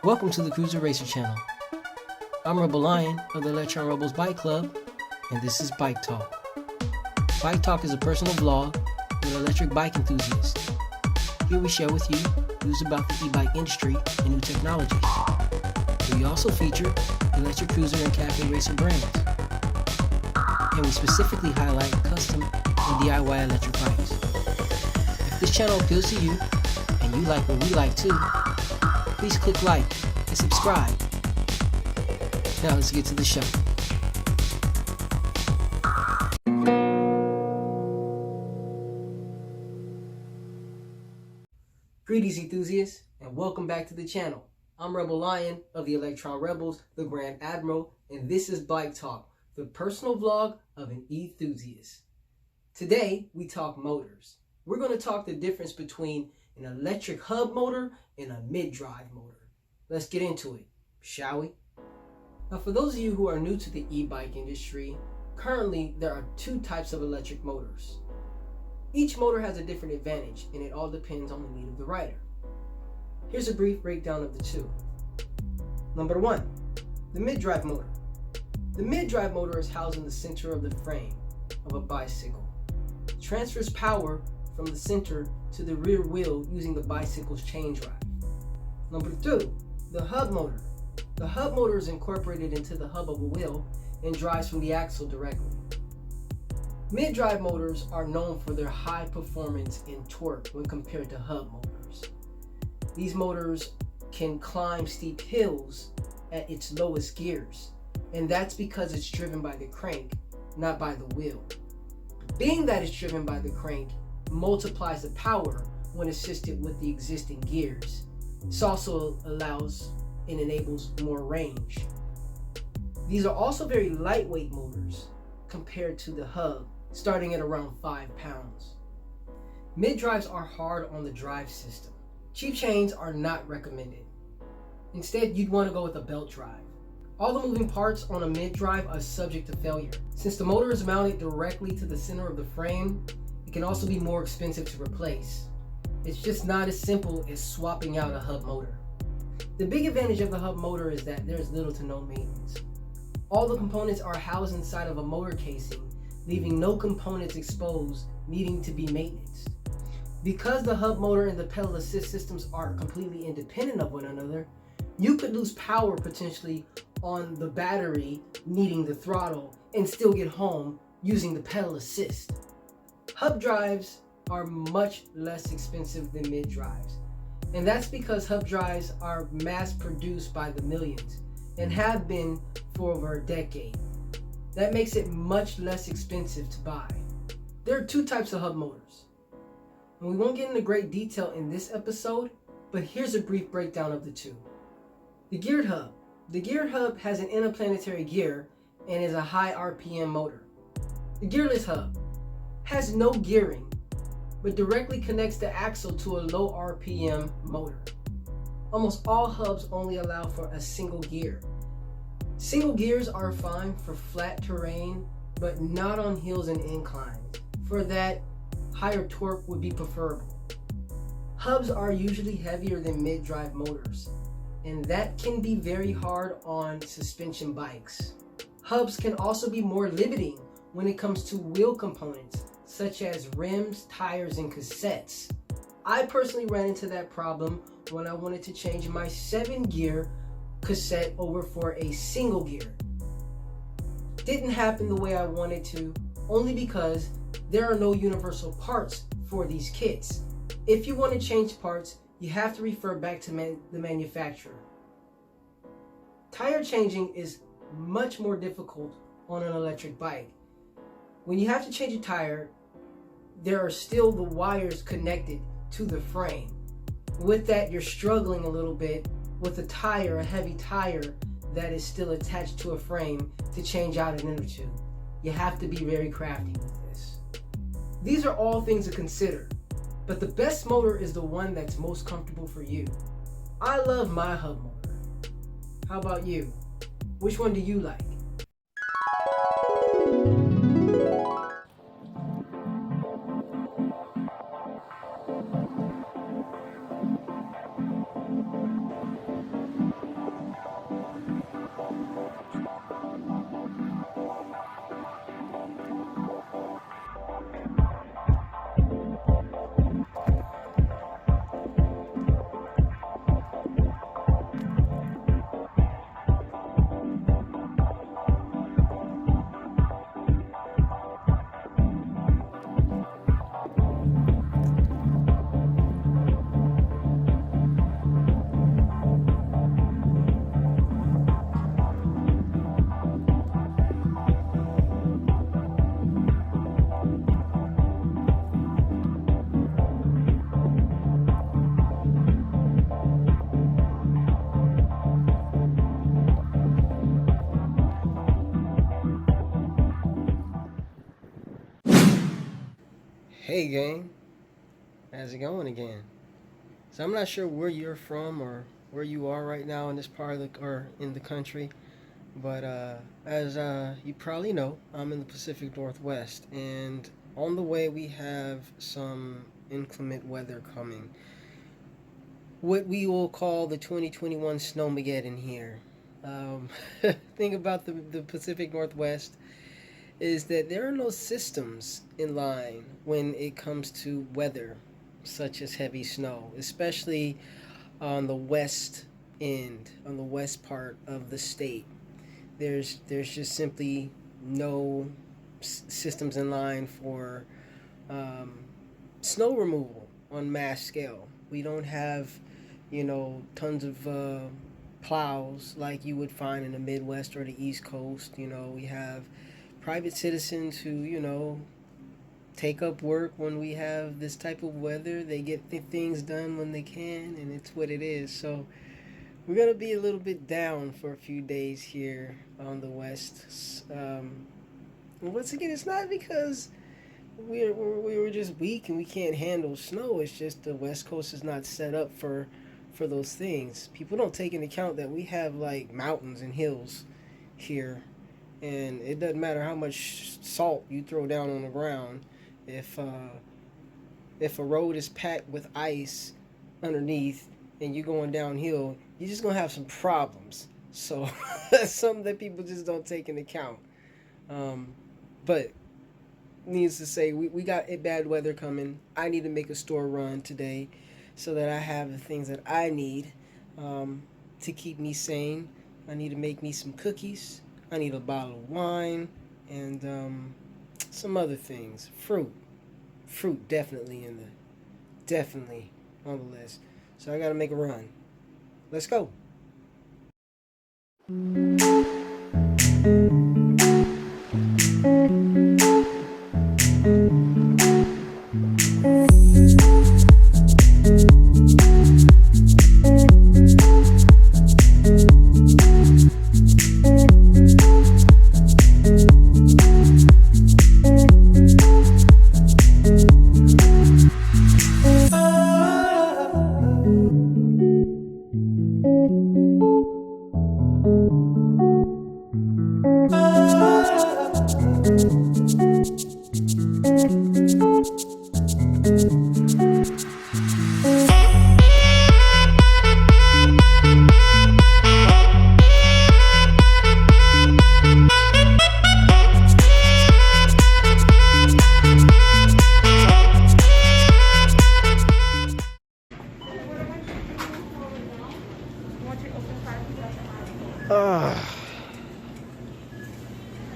Welcome to the Cruiser Racer channel. I'm Rebel Lion of the Electron Rebels Bike Club, and this is Bike Talk. Bike Talk is a personal vlog with electric bike enthusiasts. Here we share with you news about the e-bike industry and new technologies. We also feature electric cruiser and cafe racer brands. And we specifically highlight custom and DIY electric bikes. If this channel appeals to you, and you like what we like too, please click like and subscribe. Now let's get to the show. Greetings enthusiasts, and welcome back to the channel. I'm Rebel Lion of the Electron Rebels, the Grand Admiral, and this is Bike Talk, the personal vlog of an E-nthusiast. Today, we talk motors. We're going to talk the difference between an electric hub motor and a mid-drive motor. Let's get into it, shall we? Now, for those of you who are new to the e-bike industry, currently there are two types of electric motors. Each motor has a different advantage, and it all depends on the need of the rider. Here's a brief breakdown of the two. Number one, the mid-drive motor. The mid-drive motor is housed in the center of the frame of a bicycle. It transfers power from the center to the rear wheel using the bicycle's chain drive. Number two, the hub motor. The hub motor is incorporated into the hub of a wheel and drives from the axle directly. Mid-drive motors are known for their high performance and torque when compared to hub motors. These motors can climb steep hills at its lowest gears, and that's because it's driven by the crank, not by the wheel. Being that it's driven by the crank multiplies the power when assisted with the existing gears. This also allows and enables more range. These are also very lightweight motors compared to the hub, starting at around 5 pounds. Mid-drives are hard on the drive system. Cheap chains are not recommended. Instead, you'd want to go with a belt drive. All the moving parts on a mid-drive are subject to failure. Since the motor is mounted directly to the center of the frame, it can also be more expensive to replace. It's just not as simple as swapping out a hub motor. The big advantage of the hub motor is that there's little to no maintenance. All the components are housed inside of a motor casing, leaving no components exposed needing to be maintenance. Because the hub motor and the pedal assist systems are completely independent of one another, you could lose power potentially on the battery needing the throttle and still get home using the pedal assist. Hub drives are much less expensive than mid drives, and that's because hub drives are mass produced by the millions and have been for over a decade. That makes it much less expensive to buy. There are two types of hub motors, and we won't get into great detail in this episode, but here's a brief breakdown of the two. The geared hub. The geared hub has an interplanetary gear and is a high RPM motor. The gearless hub has no gearing, but directly connects the axle to a low RPM motor. Almost all hubs only allow for a single gear. Single gears are fine for flat terrain, but not on hills and inclines. For that, higher torque would be preferable. Hubs are usually heavier than mid-drive motors, and that can be very hard on suspension bikes. Hubs can also be more limiting when it comes to wheel components, such as rims, tires, and cassettes. I personally ran into that problem when I wanted to change my 7-gear cassette over for a single gear. Didn't happen the way I wanted to, only because there are no universal parts for these kits. If you want to change parts, you have to refer back to the manufacturer. Tire changing is much more difficult on an electric bike. When you have to change a tire, there are still the wires connected to the frame. With that, you're struggling a little bit with a tire, a heavy tire that is still attached to a frame to change out an inner tube. You have to be very crafty with this. These are all things to consider, but the best motor is the one that's most comfortable for you. I love my hub motor. How about you? Which one do you like? Hey gang, how's it going again? So I'm not sure where you're from or where you are right now in this part of or in the country, but as you probably know, I'm in the Pacific Northwest, and on the way we have some inclement weather coming. What we will call the 2021 Snowmageddon here. Um, thing about the Pacific Northwest is that there are no systems in line when it comes to weather, such as heavy snow, especially on the west end, on the west part of the state. There's just simply no systems in line for um, snow removal on mass scale. We don't have, tons of plows like you would find in the Midwest or the East Coast. We have private citizens who, take up work when we have this type of weather. They get things done when they can, and it's what it is. So we're going to be a little bit down for a few days here on the West. Once again, it's not because we were just weak and we can't handle snow. It's just the West Coast is not set up for those things. People don't take into account that we have like mountains and hills here, and it doesn't matter how much salt you throw down on the ground. If a road is packed with ice underneath and you're going downhill, you're just gonna have some problems. So that's something that people just don't take into account. But needless to say, we got bad weather coming. I need to make a store run today so that I have the things that I need to keep me sane. I need to make me some cookies. I need a bottle of wine and some other things. Fruit definitely on the list. So I gotta make a run. Let's go.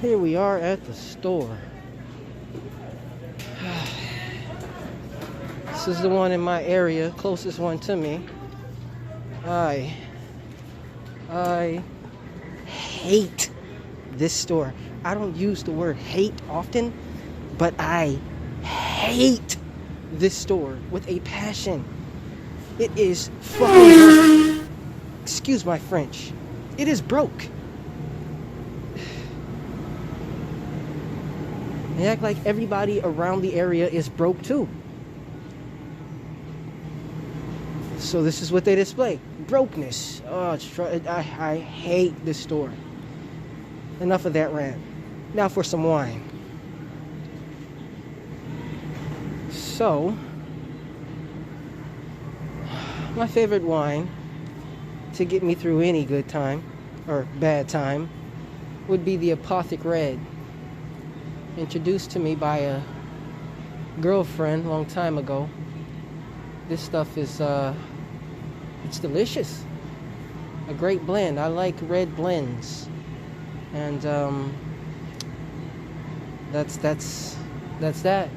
Here we are at the store. This is the one in my area, closest one to me. I hate this store. I don't use the word hate often, but I hate this store with a passion. It is fucking, excuse my French, it is broke. They act like everybody around the area is broke too. So this is what they display. Brokenness. Oh, I hate this store. Enough of that rant. Now for some wine. So, my favorite wine to get me through any good time or bad time would be the Apothic Red. Introduced to me by a girlfriend a long time ago. This stuff is it's delicious. A great blend. I like red blends. And that's that.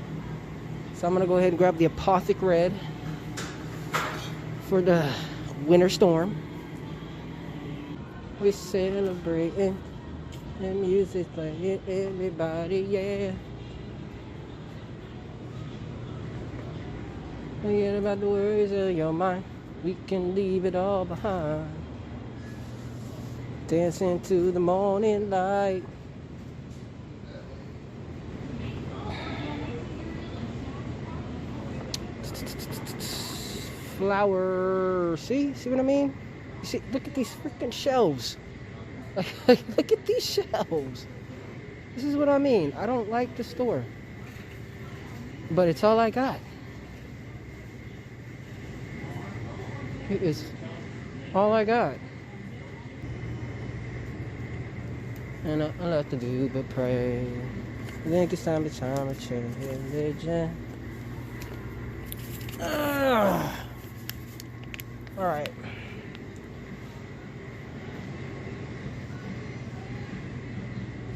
So I'm gonna go ahead and grab the Apothic Red for the winter storm. We're celebrating. And music playing, everybody, yeah. Forget about the worries of your mind. We can leave it all behind. Dancing to the morning light. flower. See what I mean? You see, look at these freaking shelves. Look at these shelves. This is what I mean. I don't like the store, but it's all I got. It is all I got. And I love to do but pray. I think it's time to change religion. Alright.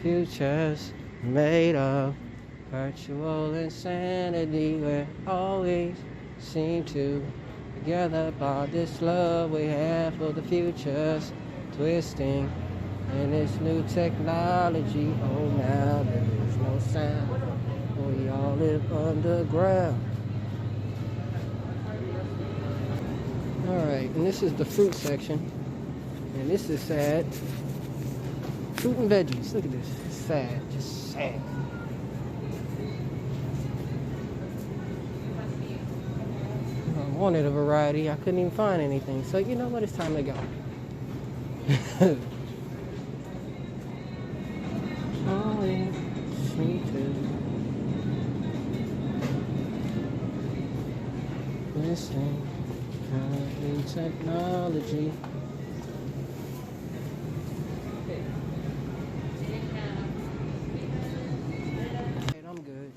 Futures made of virtual insanity. We always seem to together by this love we have for the futures twisting in this new technology. Oh, now there is no sound. We all live underground. Alright, and this is the fruit section. And this is sad. Fruit and veggies. Look at this. It's sad. Just sad. I wanted a variety. I couldn't even find anything. So you know what? It's time to go. This thing, new technology. I'm good.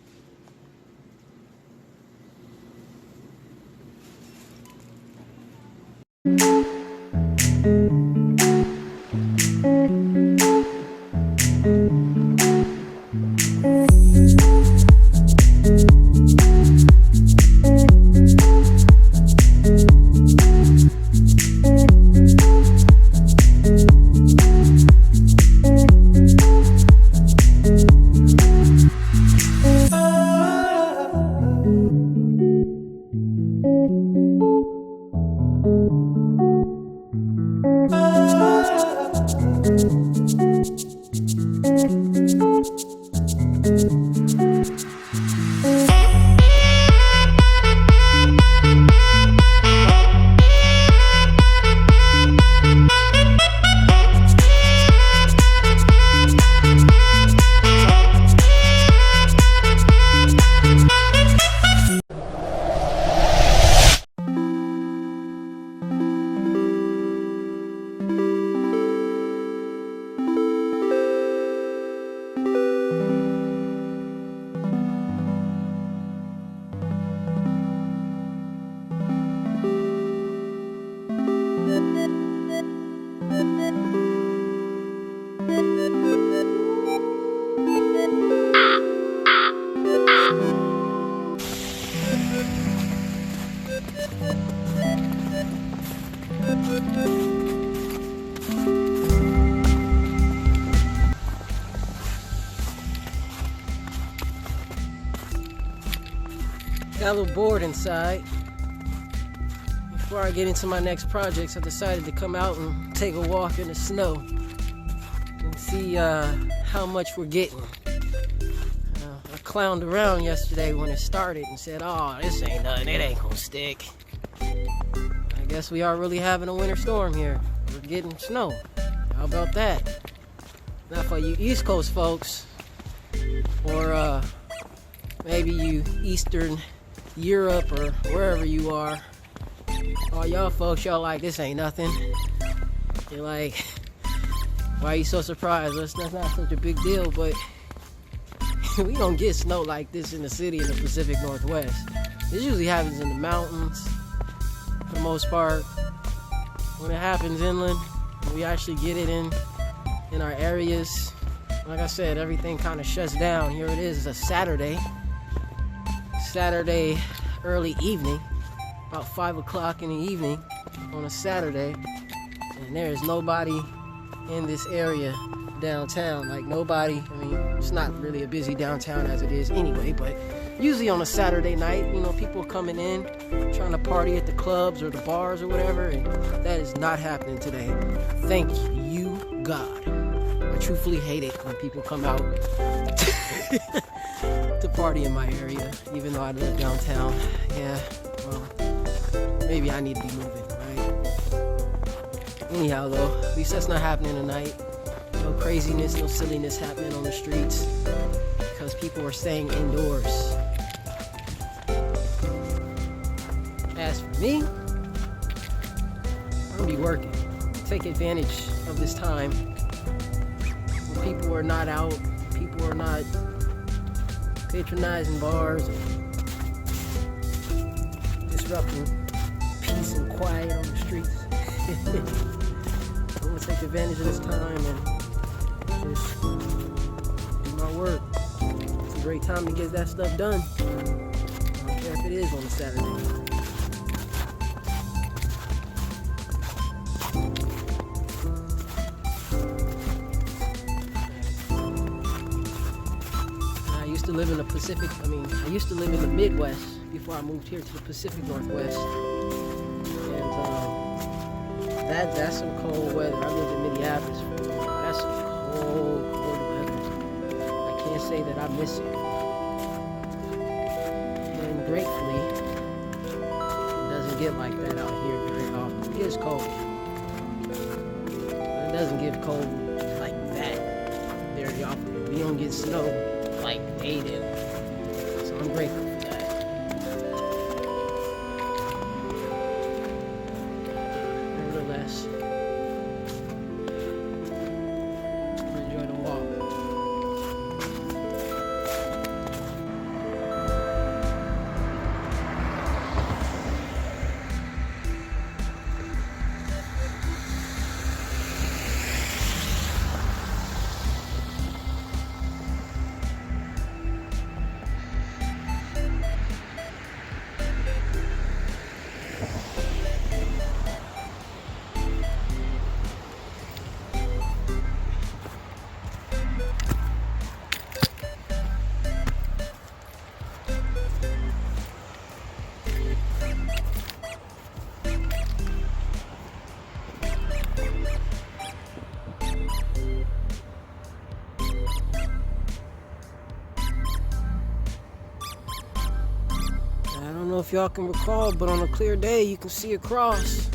Got a little bored inside. Before I get into my next projects, I decided to come out and take a walk in the snow and see how much we're getting. I clowned around yesterday when it started and said, oh, this ain't nothing, it ain't gonna stick. I guess we are really having a winter storm here. We're getting snow. How about that? Now for you East Coast folks, or maybe you Eastern Europe or wherever you are, all y'all folks, y'all like, this ain't nothing. You're like, why are you so surprised? Well, that's not such a big deal, but we don't get snow like this in the city in the Pacific Northwest. This usually happens in the mountains for the most part. When it happens inland, we actually get it in our areas. Like I said, everything kind of shuts down. Here it is, it's a Saturday early evening, about 5 o'clock in the evening on a Saturday, and there is nobody in this area downtown. Like nobody, I mean, it's not really a busy downtown as it is anyway, but usually on a Saturday night, you know, people are coming in trying to party at the clubs or the bars or whatever, and that is not happening today. Thank you, God. I truthfully hate it when people come out to party in my area, even though I live downtown. Yeah, well, maybe I need to be moving, right? Anyhow, though, at least that's not happening tonight. No craziness, no silliness happening on the streets because people are staying indoors. As for me, I'm gonna be working. Take advantage of this time when people are not out, people are not patronizing bars or disrupting peace and quiet on the streets. I'm gonna take advantage of this time and just do my work. It's a great time to get that stuff done. I don't care if it is on a Saturday. I used to live in the Midwest before I moved here to the Pacific Northwest. And that's some cold weather. I lived in Minneapolis for a while. That's some cold weather. I can't say that I miss it. And gratefully, it doesn't get like that out here very often. It is cold. But it doesn't get cold like that very often. We don't get snow like they do. So I'm grateful for that. Nevertheless, enjoy the walk. I don't know if y'all can recall, but on a clear day you can see across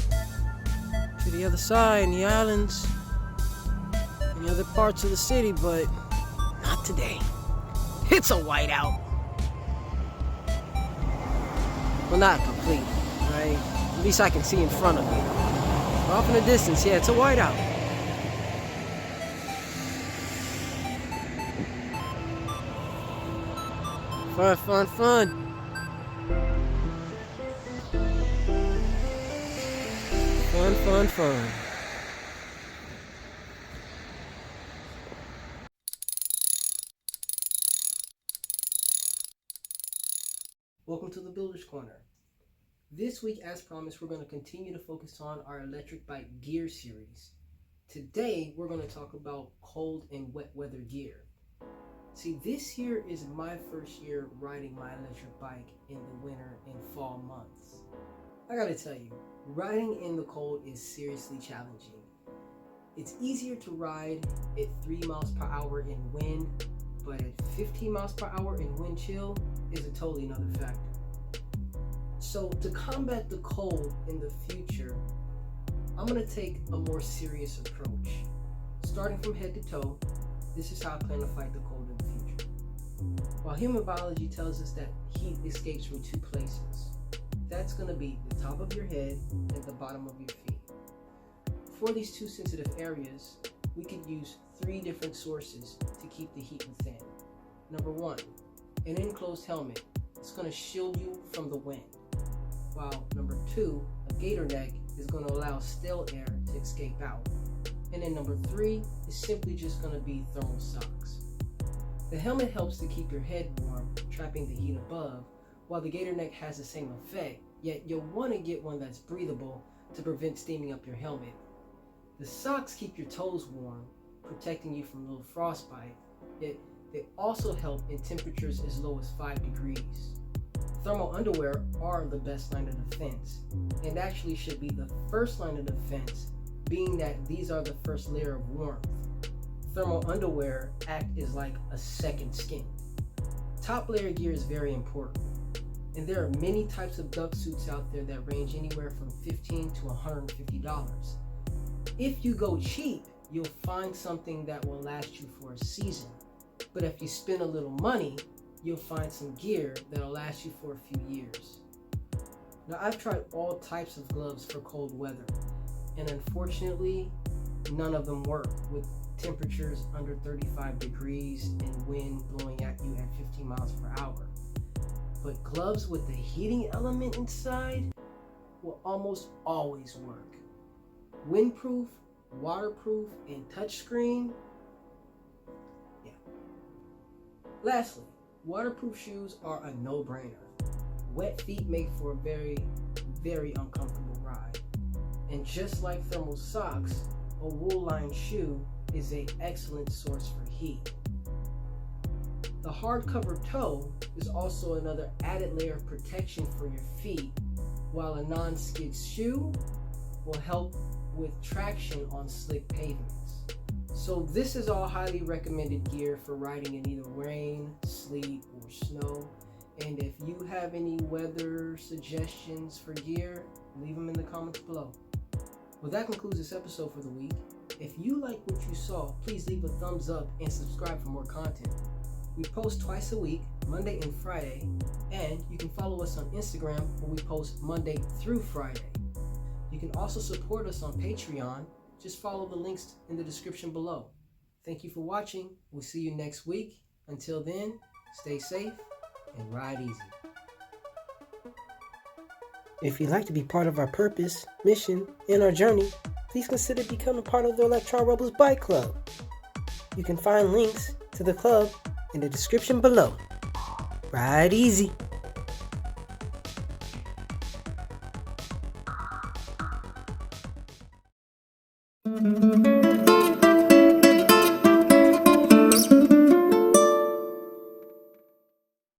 to the other side and the islands and the other parts of the city, but not today. It's a whiteout. Well, not completely, right? At least I can see in front of me. Off in the distance, yeah, it's a whiteout. Fun, fun, fun. Fun, fun, fun. Welcome to the Builder's Corner. This week, as promised, we're going to continue to focus on our electric bike gear series. Today, we're going to talk about cold and wet weather gear. See, this year is my first year riding my electric bike in the winter and fall months. I gotta tell you, riding in the cold is seriously challenging. It's easier to ride at 3 miles per hour in wind, but at 15 miles per hour in wind chill is a totally another factor. So to combat the cold in the future, I'm gonna take a more serious approach. Starting from head to toe, this is how I plan to fight the cold in the future. While human biology tells us that heat escapes from 2 places, that's going to be the top of your head and the bottom of your feet. For these 2 sensitive areas, we could use 3 different sources to keep the heat within. Number 1, an enclosed helmet. It's going to shield you from the wind. While number 2, a gator neck is going to allow stale air to escape out. And then number 3 is simply just going to be thermal socks. The helmet helps to keep your head warm, trapping the heat above, while the gator neck has the same effect, yet you'll want to get one that's breathable to prevent steaming up your helmet. The socks keep your toes warm, protecting you from a little frostbite, yet they also help in temperatures as low as 5 degrees. Thermal underwear are the best line of defense, and actually should be the first line of defense, being that these are the first layer of warmth. Thermal underwear act as like a second skin. Top layer gear is very important. And there are many types of duck suits out there that range anywhere from $15 to $150. If you go cheap, you'll find something that will last you for a season. But if you spend a little money, you'll find some gear that'll last you for a few years. Now, I've tried all types of gloves for cold weather, and unfortunately, none of them work with temperatures under 35 degrees and wind blowing at you at 15 miles per hour. But gloves with the heating element inside will almost always work. Windproof, waterproof, and touchscreen. Yeah. Lastly, waterproof shoes are a no-brainer. Wet feet make for a very, very uncomfortable ride. And just like thermal socks, a wool-lined shoe is an excellent source for heat. The hardcover toe is also another added layer of protection for your feet, while a non-skid shoe will help with traction on slick pavements. So this is all highly recommended gear for riding in either rain, sleet, or snow. And if you have any weather suggestions for gear, leave them in the comments below. Well, that concludes this episode for the week. If you like what you saw, please leave a thumbs up and subscribe for more content. We post twice a week, Monday and Friday, and you can follow us on Instagram where we post Monday through Friday. You can also support us on Patreon. Just follow the links in the description below. Thank you for watching. We'll see you next week. Until then, stay safe and ride easy. If you'd like to be part of our purpose, mission, and our journey, please consider becoming part of the Electron Rebels Bike Club. You can find links to the club in the description below. Ride easy.